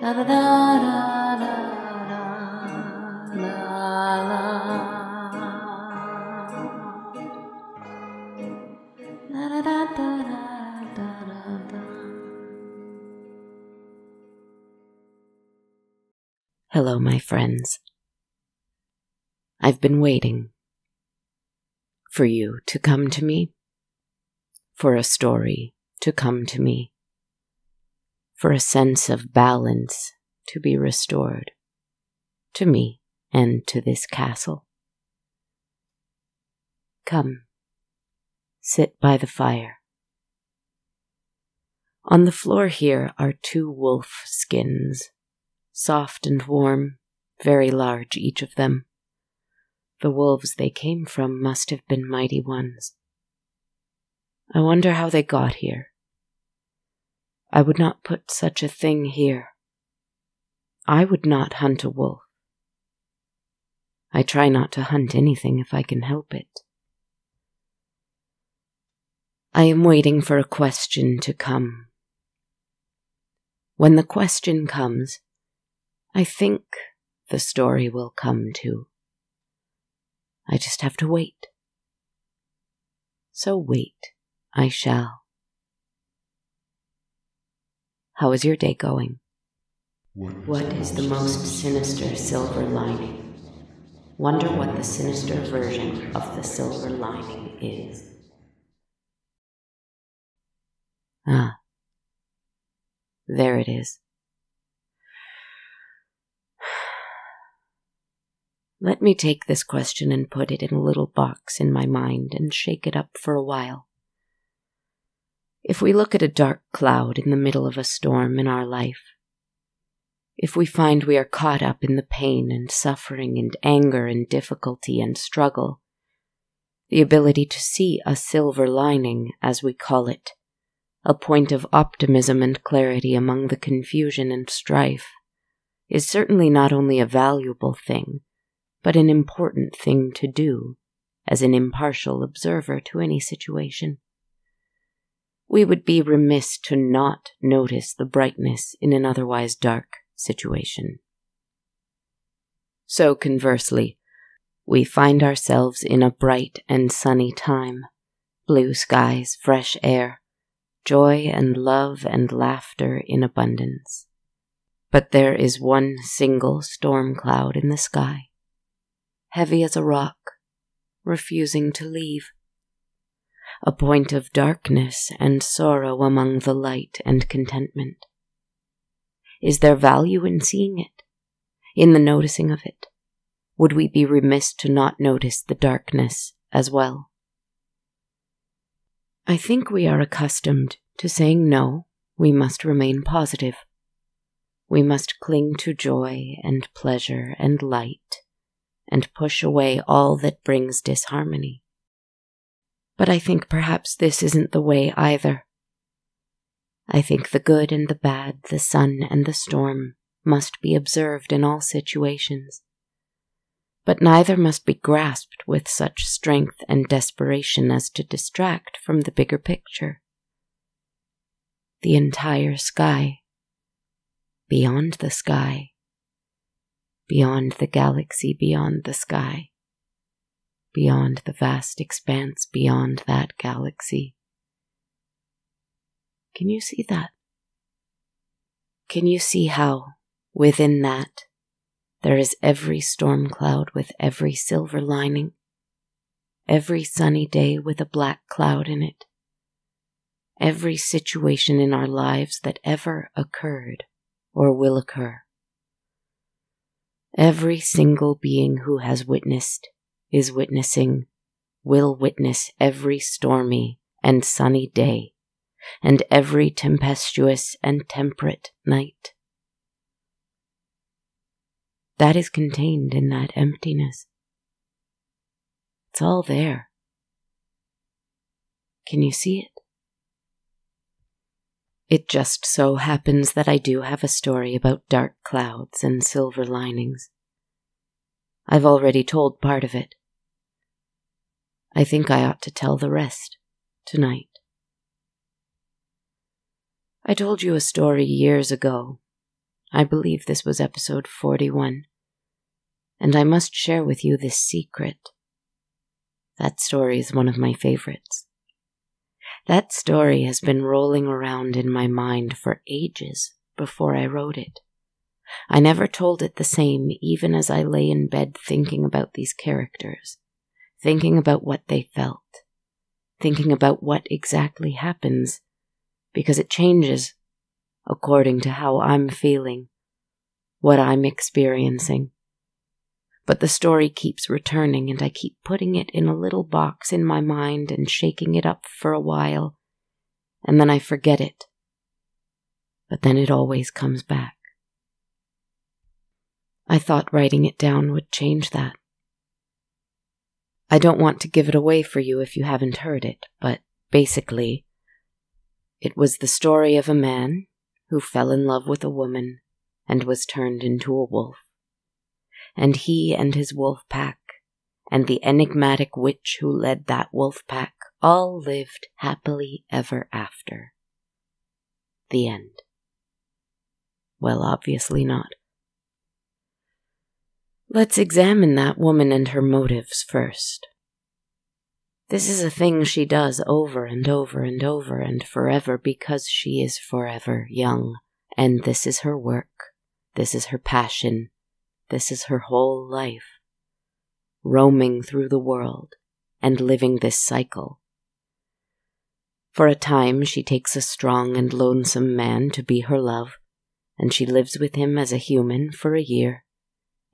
Da da da da da la la. Da da da da da da da. Hello, my friends. I've been waiting for you to come to me, for a story to come to me, for a sense of balance to be restored to me and to this castle. Come, sit by the fire. On the floor here are 2 wolf skins, soft and warm, very large each of them. The wolves they came from must have been mighty ones. I wonder how they got here. I would not put such a thing here. I would not hunt a wolf. I try not to hunt anything if I can help it. I am waiting for a question to come. When the question comes, I think the story will come too. I just have to wait. So wait, I shall. How is your day going? What is the most sinister silver lining? Wonder what the sinister version of the silver lining is. Ah, there it is. Let me take this question and put it in a little box in my mind and shake it up for a while. If we look at a dark cloud in the middle of a storm in our life, if we find we are caught up in the pain and suffering and anger and difficulty and struggle, the ability to see a silver lining, as we call it, a point of optimism and clarity among the confusion and strife, is certainly not only a valuable thing, but an important thing to do as an impartial observer to any situation. We would be remiss to not notice the brightness in an otherwise dark situation. So conversely, we find ourselves in a bright and sunny time, blue skies, fresh air, joy and love and laughter in abundance. But there is one single storm cloud in the sky, heavy as a rock, refusing to leave. A point of darkness and sorrow among the light and contentment. Is there value in seeing it, in the noticing of it? Would we be remiss to not notice the darkness as well? I think we are accustomed to saying no, we must remain positive. We must cling to joy and pleasure and light, and push away all that brings disharmony. But I think perhaps this isn't the way either. I think the good and the bad, the sun and the storm, must be observed in all situations. But neither must be grasped with such strength and desperation as to distract from the bigger picture. The entire sky, beyond the sky, beyond the galaxy, beyond the sky, beyond the vast expanse, beyond that galaxy. Can you see that? Can you see how, within that, there is every storm cloud with every silver lining, every sunny day with a black cloud in it, every situation in our lives that ever occurred or will occur? Every single being who has witnessed, is witnessing, will witness every stormy and sunny day, and every tempestuous and temperate night. That is contained in that emptiness. It's all there. Can you see it? It just so happens that I do have a story about dark clouds and silver linings. I've already told part of it. I think I ought to tell the rest tonight. I told you a story years ago I believe this was episode 41, and I must share with you this secret. That story is one of my favorites. That story has been rolling around in my mind for ages before I wrote it. I never told it the same, even as I lay in bed thinking about these characters, thinking about what they felt, thinking about what exactly happens, because it changes according to how I'm feeling, what I'm experiencing. But the story keeps returning, and I keep putting it in a little box in my mind and shaking it up for a while, and then I forget it. But then it always comes back. I thought writing it down would change that. I don't want to give it away for you if you haven't heard it, but basically, it was the story of a man who fell in love with a woman and was turned into a wolf. And he and his wolf pack, and the enigmatic witch who led that wolf pack, all lived happily ever after. The end. Well, obviously not. Let's examine that woman and her motives first. This is a thing she does over and over and over and forever because she is forever young, and this is her work, this is her passion, this is her whole life, roaming through the world and living this cycle. For a time she takes a strong and lonesome man to be her love, and she lives with him as a human for a year,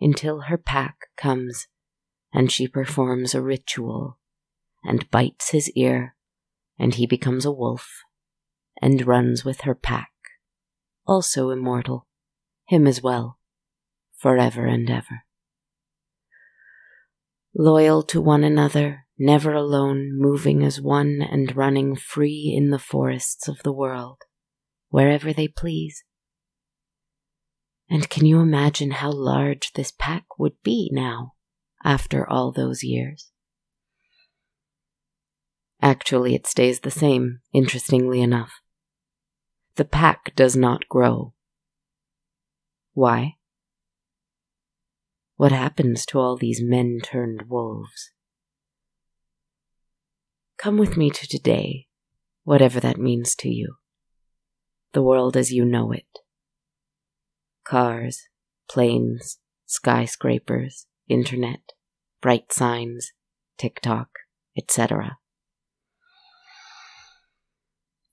until her pack comes, and she performs a ritual, and bites his ear, and he becomes a wolf, and runs with her pack, also immortal, him as well, forever and ever. Loyal to one another, never alone, moving as one and running free in the forests of the world, wherever they please. And can you imagine how large this pack would be now, after all those years? Actually, it stays the same, interestingly enough. The pack does not grow. Why? What happens to all these men turned wolves? Come with me to today, whatever that means to you. The world as you know it. Cars, planes, skyscrapers, internet, bright signs, TikTok, etc.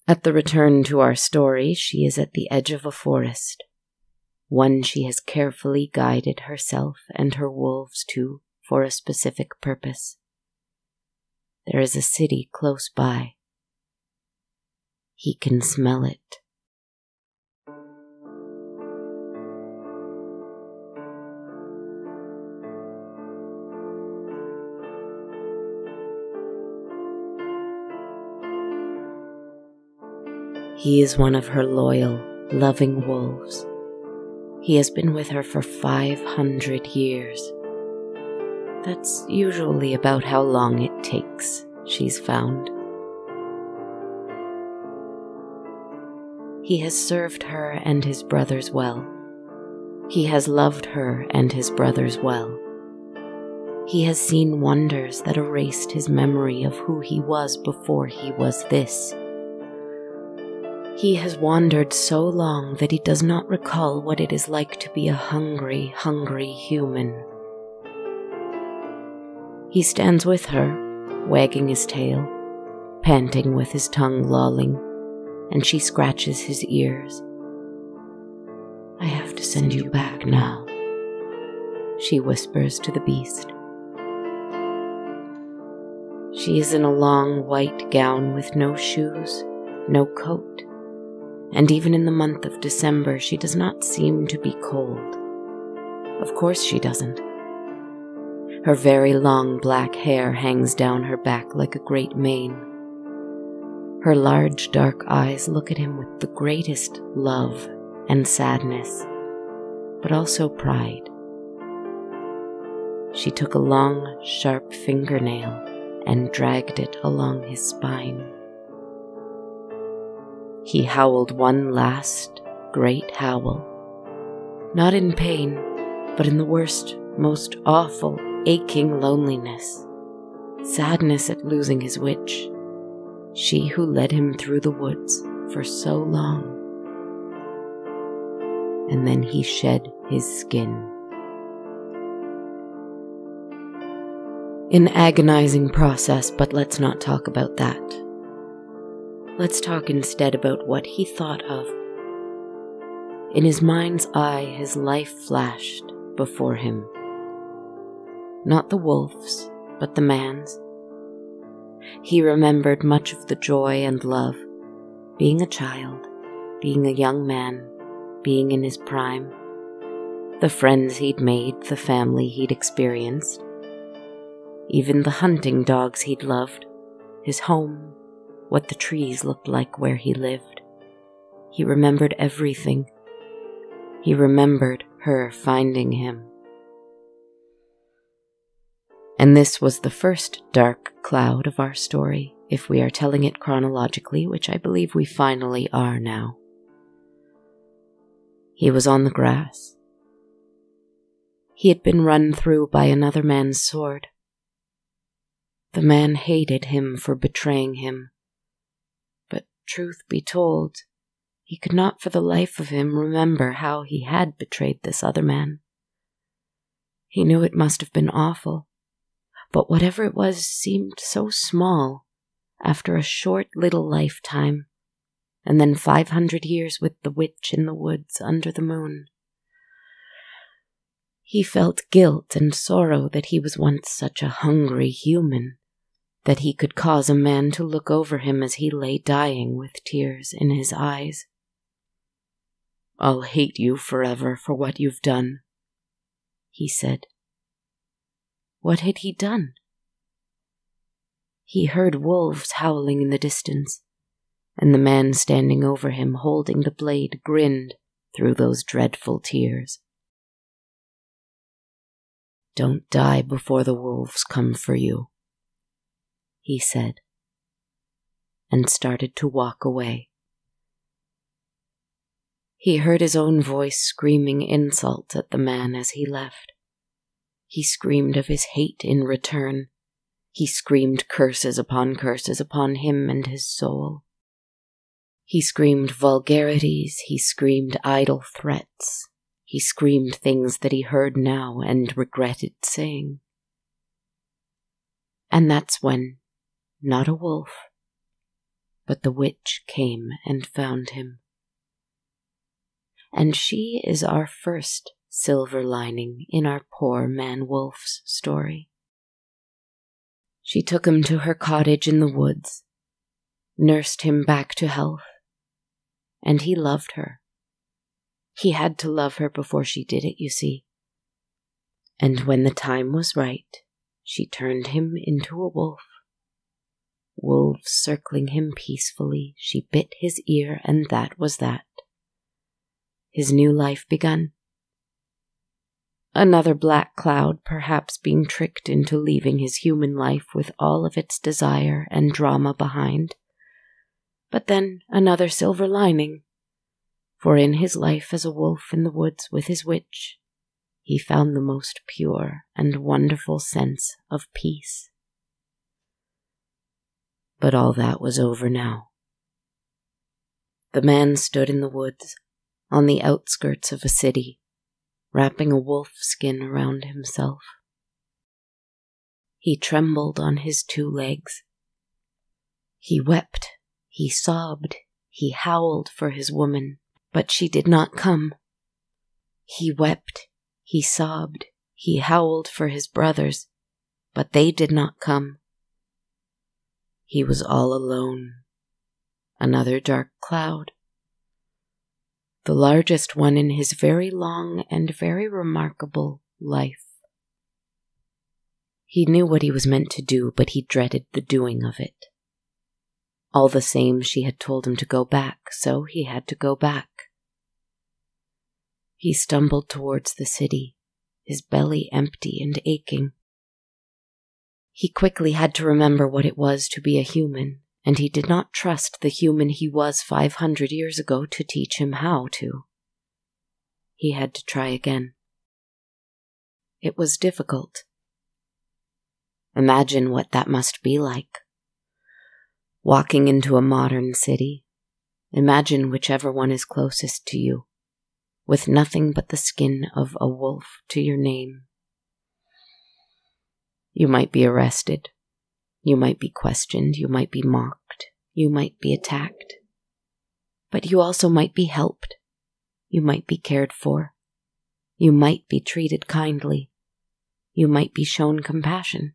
At the return to our story, she is at the edge of a forest, one she has carefully guided herself and her wolves to for a specific purpose. There is a city close by. He can smell it. He is one of her loyal, loving wolves. He has been with her for 500 years. That's usually about how long it takes, she's found. He has served her and his brothers well. He has loved her and his brothers well. He has seen wonders that erased his memory of who he was before he was this. He has wandered so long that he does not recall what it is like to be a hungry, hungry human. He stands with her, wagging his tail, panting with his tongue lolling, and she scratches his ears. "I have to send you back now," she whispers to the beast. She is in a long white gown with no shoes, no coat, and even in the month of December she does not seem to be cold. Of course she doesn't. Her very long black hair hangs down her back like a great mane. Her large dark eyes look at him with the greatest love and sadness, but also pride. She took a long, sharp fingernail and dragged it along his spine. He howled one last, great howl, not in pain, but in the worst, most awful, aching loneliness, sadness at losing his witch, she who led him through the woods for so long. And then he shed his skin. An agonizing process, but let's not talk about that. Let's talk instead about what he thought of. In his mind's eye, his life flashed before him. Not the wolf's, but the man's. He remembered much of the joy and love, being a child, being a young man, being in his prime, the friends he'd made, the family he'd experienced, even the hunting dogs he'd loved, his home, what the trees looked like where he lived. He remembered everything. He remembered her finding him. And this was the first dark cloud of our story, if we are telling it chronologically, which I believe we finally are now. He was on the grass. He had been run through by another man's sword. The man hated him for betraying him. But truth be told, he could not for the life of him remember how he had betrayed this other man. He knew it must have been awful, but whatever it was seemed so small after a short little lifetime, and then 500 years with the witch in the woods under the moon. He felt guilt and sorrow that he was once such a hungry human, that he could cause a man to look over him as he lay dying with tears in his eyes. "I'll hate you forever for what you've done," he said. What had he done? He heard wolves howling in the distance, and the man standing over him holding the blade grinned through those dreadful tears. "Don't die before the wolves come for you," he said, and started to walk away. He heard his own voice screaming insult at the man as he left. He screamed of his hate in return. He screamed curses upon him and his soul. He screamed vulgarities, he screamed idle threats. He screamed things that he heard now and regretted saying. And that's when, not a wolf, but the witch came and found him. And she is our first silver lining in our poor man-wolf's story. She took him to her cottage in the woods, nursed him back to health, and he loved her. He had to love her before she did it, you see. And when the time was right, she turned him into a wolf. Wolves circling him peacefully, she bit his ear, and that was that. His new life begun. Another black cloud, perhaps being tricked into leaving his human life with all of its desire and drama behind. But then another silver lining, for in his life as a wolf in the woods with his witch, he found the most pure and wonderful sense of peace. But all that was over now. The man stood in the woods, on the outskirts of a city, wrapping a wolf skin around himself. He trembled on his 2 legs. He wept, he sobbed, he howled for his woman, but she did not come. He wept, he sobbed, he howled for his brothers, but they did not come. He was all alone. Another dark cloud. The largest one in his very long and very remarkable life. He knew what he was meant to do, but he dreaded the doing of it. All the same, she had told him to go back, so he had to go back. He stumbled towards the city, his belly empty and aching. He quickly had to remember what it was to be a human, and he did not trust the human he was 500 years ago to teach him how to. he had to try again. It was difficult. Imagine what that must be like. Walking into a modern city, imagine whichever one is closest to you, with nothing but the skin of a wolf to your name. You might be arrested. You might be questioned. You might be mocked. You might be attacked. But you also might be helped. You might be cared for. You might be treated kindly. You might be shown compassion.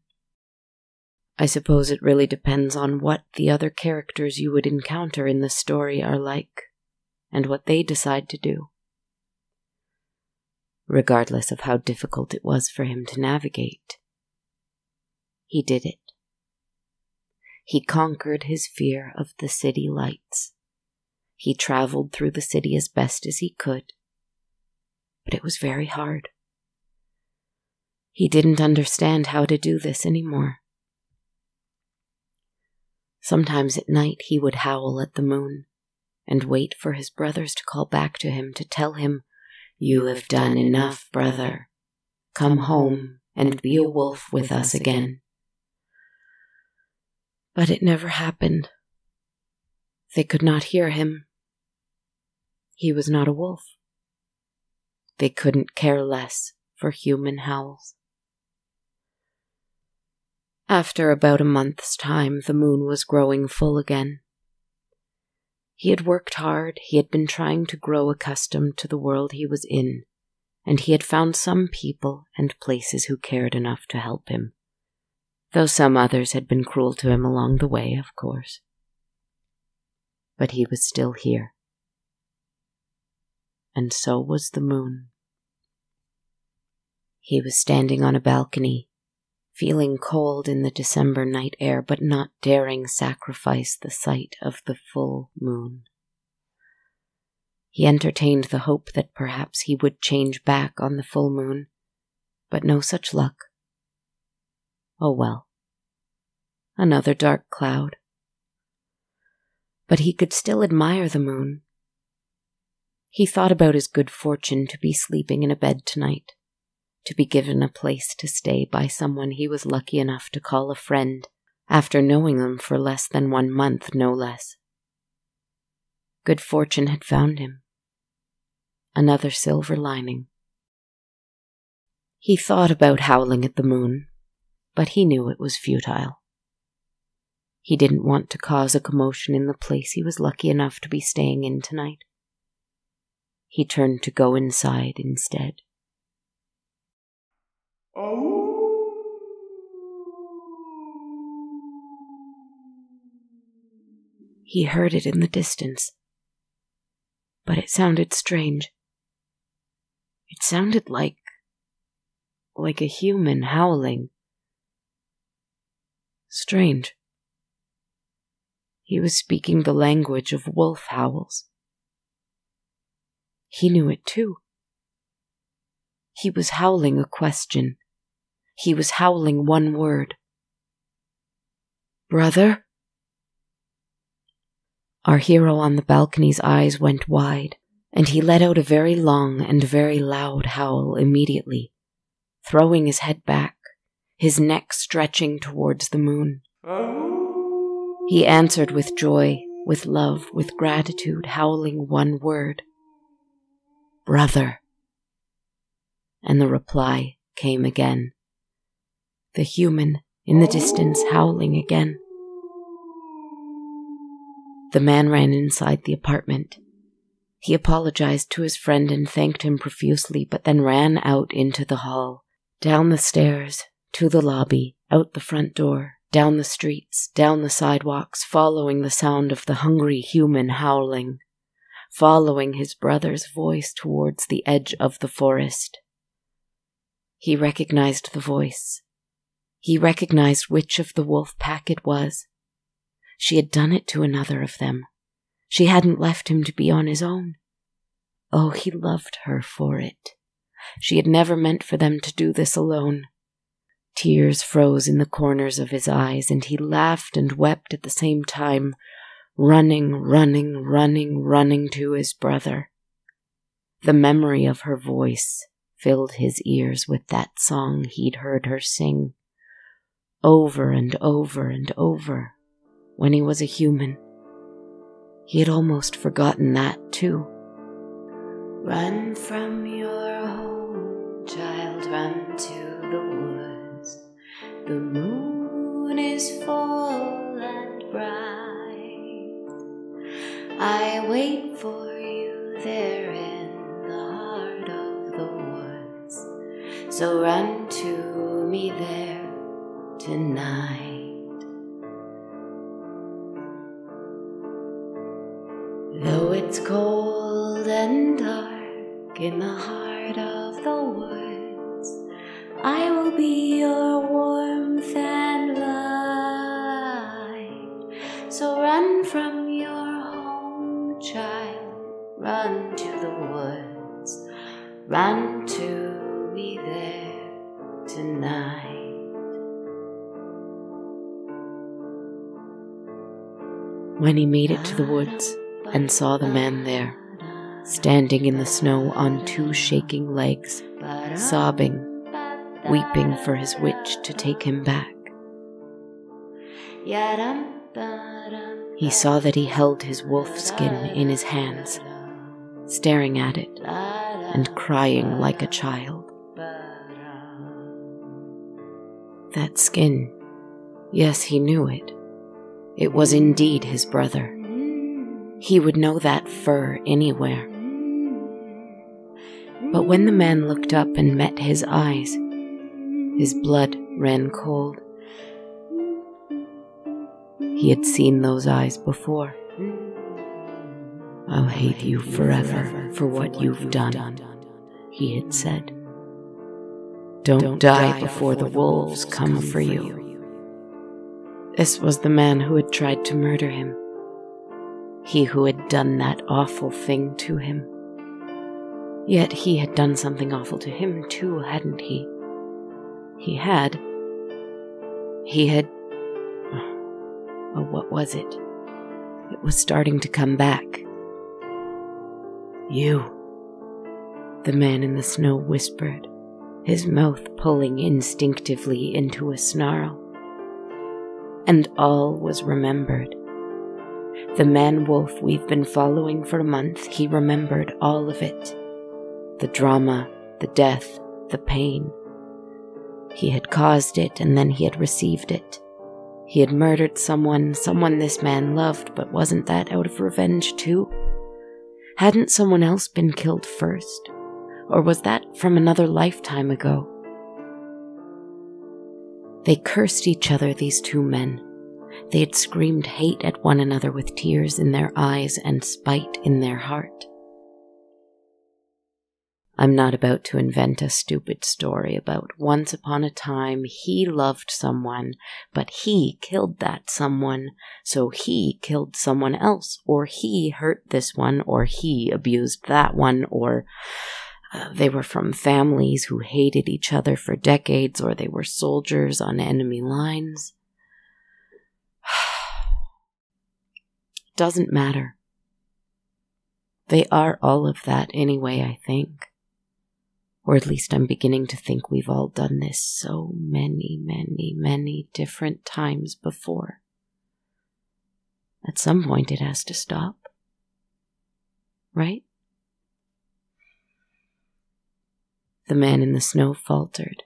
I suppose it really depends on what the other characters you would encounter in the story are like, and what they decide to do. Regardless of how difficult it was for him to navigate, he did it. He conquered his fear of the city lights. He traveled through the city as best as he could, but it was very hard. He didn't understand how to do this anymore. Sometimes at night he would howl at the moon and wait for his brothers to call back to him to tell him, "You have done enough, brother. Come home and be a wolf with us again." But it never happened. They could not hear him. He was not a wolf. They couldn't care less for human howls. After about a month's time, the moon was growing full again. He had worked hard, he had been trying to grow accustomed to the world he was in, and he had found some people and places who cared enough to help him, though some others had been cruel to him along the way, of course. But he was still here. And so was the moon. He was standing on a balcony, feeling cold in the December night air, but not daring sacrifice the sight of the full moon. He entertained the hope that perhaps he would change back on the full moon, but no such luck. Oh well, another dark cloud. But he could still admire the moon. He thought about his good fortune to be sleeping in a bed tonight, to be given a place to stay by someone he was lucky enough to call a friend, after knowing them for less than 1 month, no less. Good fortune had found him. Another silver lining. He thought about howling at the moon, but he knew it was futile. He didn't want to cause a commotion in the place he was lucky enough to be staying in tonight. He turned to go inside instead. He heard it in the distance, but it sounded strange. It sounded like a human howling. Strange. He was speaking the language of wolf howls. He knew it too. He was howling a question. He was howling one word. "Brother?" Our hero on the balcony's eyes went wide, and he let out a very long and very loud howl immediately, throwing his head back, his neck stretching towards the moon. He answered with joy, with love, with gratitude, howling one word. "Brother." And the reply came again. The human in the distance howling again. The man ran inside the apartment. He apologized to his friend and thanked him profusely, but then ran out into the hall, down the stairs, to the lobby, out the front door, down the streets, down the sidewalks, following the sound of the hungry human howling, following his brother's voice towards the edge of the forest. He recognized the voice. He recognized which of the wolf pack it was. She had done it to another of them. She hadn't left him to be on his own. Oh, he loved her for it. She had never meant for them to do this alone. Tears froze in the corners of his eyes, and he laughed and wept at the same time, running to his brother. The memory of her voice filled his ears with that song he'd heard her sing over and over and over when he was a human. He had almost forgotten that too. Run from your home, child, run to the woods. The moon is full and bright. I wait for you there in the heart of the woods. So run to me there tonight. Though it's cold and dark in the heart of the woods, I will be your warmth and light. So run from your home, child, run to the woods, run to me there tonight. When he made it to the woods and saw the man there, standing in the snow on two shaking legs, sobbing, weeping for his witch to take him back, he saw that he held his wolf skin in his hands, staring at it and crying like a child. That skin, yes, he knew it. It was indeed his brother. He would know that fur anywhere. But when the man looked up and met his eyes, his blood ran cold. He had seen those eyes before. I'll hate you forever for what you've done, he had said. Don't die before the wolves come for you. This was the man who had tried to murder him. He who had done that awful thing to him. Yet he had done something awful to him too, hadn't he? He had... Oh, what was it? It was starting to come back. You, the man in the snow whispered, his mouth pulling instinctively into a snarl. And all was remembered. The man-wolf we've been following for a month, he remembered all of it. The drama, the death, the pain. He had caused it, and then he had received it. He had murdered someone this man loved, but wasn't that out of revenge too? Hadn't someone else been killed first? Or was that from another lifetime ago? They cursed each other, these two men. They had screamed hate at one another with tears in their eyes and spite in their heart. I'm not about to invent a stupid story about once upon a time he loved someone, but he killed that someone, so he killed someone else, or he hurt this one, or he abused that one, or they were from families who hated each other for decades, or they were soldiers on enemy lines. Doesn't matter. They are all of that anyway, I think. Or at least I'm beginning to think we've all done this so many different times before. At some point it has to stop. Right? The man in the snow faltered,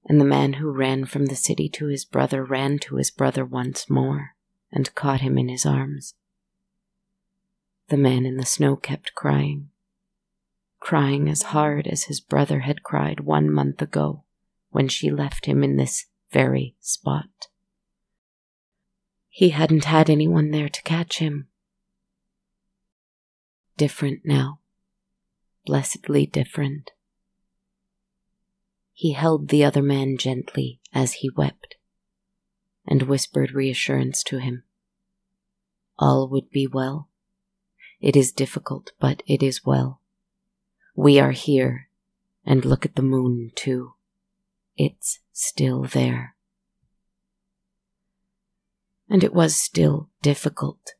and the man who ran from the city to his brother ran to his brother once more and caught him in his arms. The man in the snow kept crying as hard as his brother had cried 1 month ago when she left him in this very spot. He hadn't had anyone there to catch him. Different now. Blessedly different. He held the other man gently as he wept, and whispered reassurance to him. All would be well. It is difficult, but it is well. We are here, and look at the moon, too. It's still there. And it was still difficult,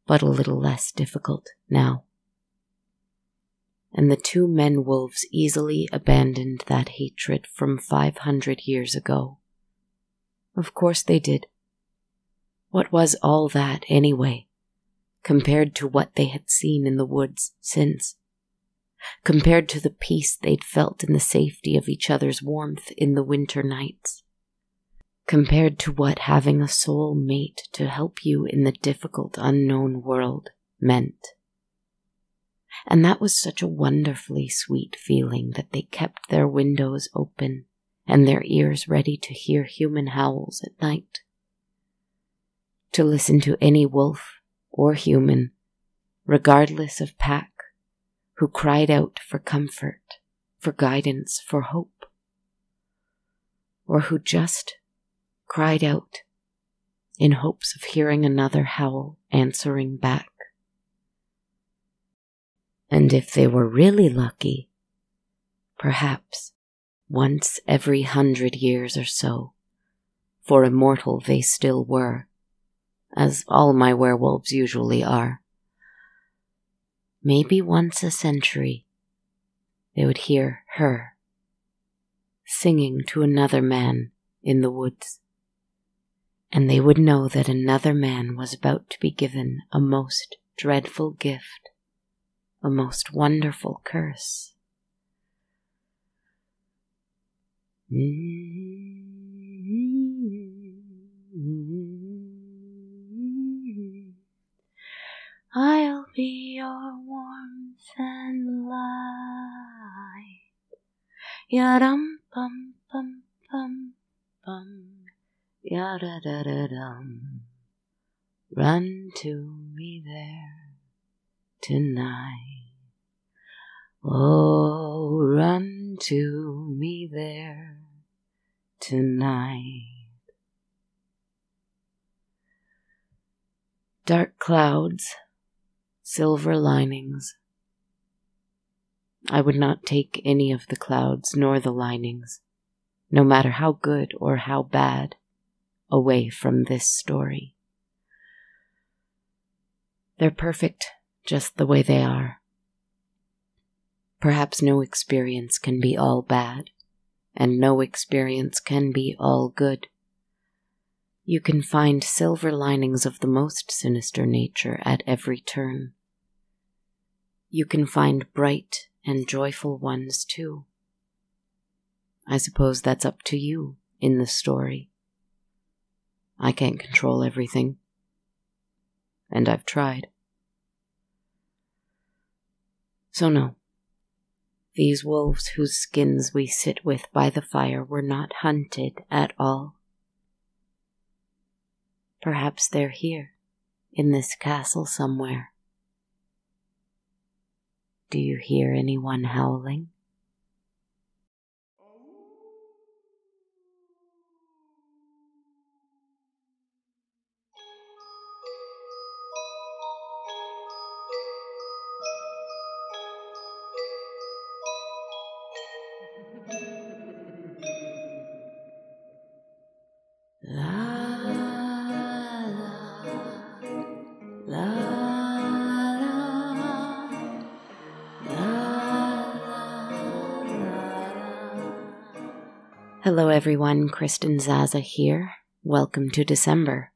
but a little less difficult now. and the two men-wolves easily abandoned that hatred from 500 years ago. Of course they did. What was all that, anyway, compared to what they had seen in the woods since? Compared to the peace they'd felt in the safety of each other's warmth in the winter nights? Compared to what having a soul mate to help you in the difficult unknown world meant? And that was such a wonderfully sweet feeling that they kept their windows open and their ears ready to hear human howls at night. To listen to any wolf or human, regardless of pack, who cried out for comfort, for guidance, for hope, or who just cried out in hopes of hearing another howl answering back. And if they were really lucky, perhaps once every 100 years or so, for immortal they still were, as all my werewolves usually are, maybe once a century, they would hear her singing to another man in the woods, and they would know that another man was about to be given a most dreadful gift, a most wonderful curse. I'll be your warmth and light. Ya-dum bum bum bum bum. Ya-da-da-da-dum. Run to me there tonight. Oh, run to me there tonight. Dark clouds, silver linings. I would not take any of the clouds nor the linings, no matter how good or how bad, away from this story. They're perfect just the way they are. Perhaps no experience can be all bad, and no experience can be all good. You can find silver linings of the most sinister nature at every turn. You can find bright and joyful ones too. I suppose that's up to you in the story. I can't control everything, and I've tried. So no, these wolves whose skins we sit with by the fire were not hunted at all. Perhaps they're here, in this castle somewhere. Do you hear anyone howling? La la la. Hello everyone, Kristen Zaza here. Welcome to December.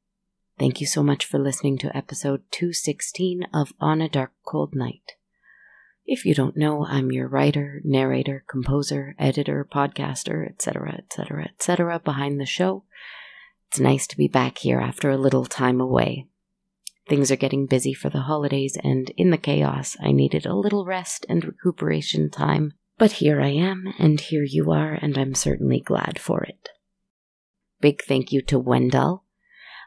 Thank you so much for listening to episode 216 of On a Dark Cold Night. If you don't know, I'm your writer, narrator, composer, editor, podcaster, etc., etc., etc. behind the show. It's nice to be back here after a little time away. Things are getting busy for the holidays, and in the chaos, I needed a little rest and recuperation time. But here I am, and here you are, and I'm certainly glad for it. Big thank you to Wendell.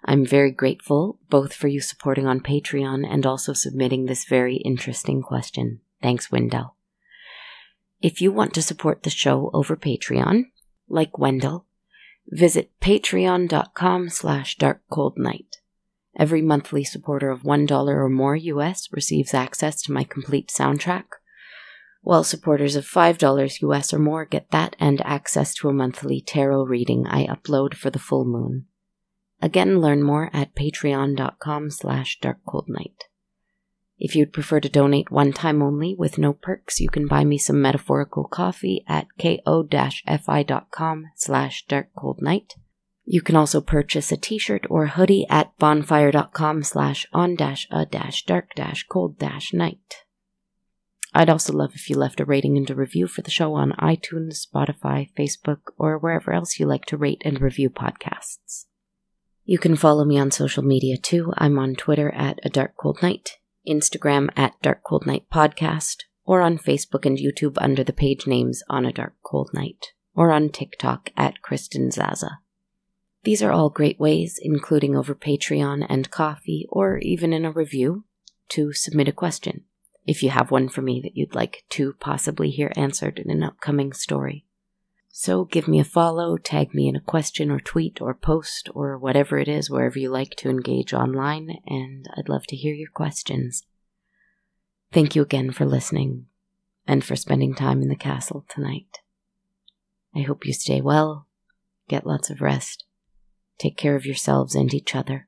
I'm very grateful, both for you supporting on Patreon and also submitting this very interesting question. Thanks, Wendell. If you want to support the show over Patreon, like Wendell, visit patreon.com/darkcoldnight. Every monthly supporter of $1 or more US receives access to my complete soundtrack, while supporters of $5 US or more get that and access to a monthly tarot reading I upload for the full moon. Again, learn more at patreon.com/darkcoldnight. If you'd prefer to donate one time only with no perks, you can buy me some metaphorical coffee at ko-fi.com/darkcoldnight. You can also purchase a t-shirt or hoodie at bonfire.com/on-a-dark-cold-night. I'd also love if you left a rating and a review for the show on iTunes, Spotify, Facebook, or wherever else you like to rate and review podcasts. You can follow me on social media too. I'm on Twitter at A Dark Cold Night, Instagram at Dark Cold Night Podcast, or on Facebook and YouTube under the page names On a Dark Cold Night, or on TikTok at Kristen Zaza. These are all great ways, including over Patreon and Ko-fi, or even in a review, to submit a question, if you have one for me that you'd like to possibly hear answered in an upcoming story. So give me a follow, tag me in a question or tweet or post or whatever it is wherever you like to engage online, and I'd love to hear your questions. Thank you again for listening and for spending time in the castle tonight. I hope you stay well, get lots of rest, take care of yourselves and each other,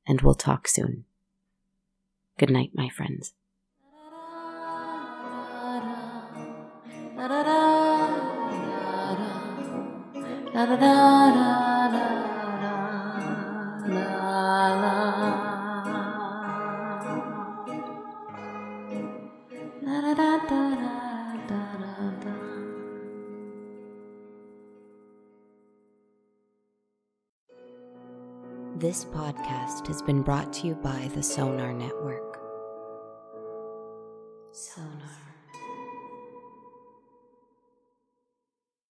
and we'll talk soon. Good night, my friends. This podcast has been brought to you by the Sonar Network. Sonar.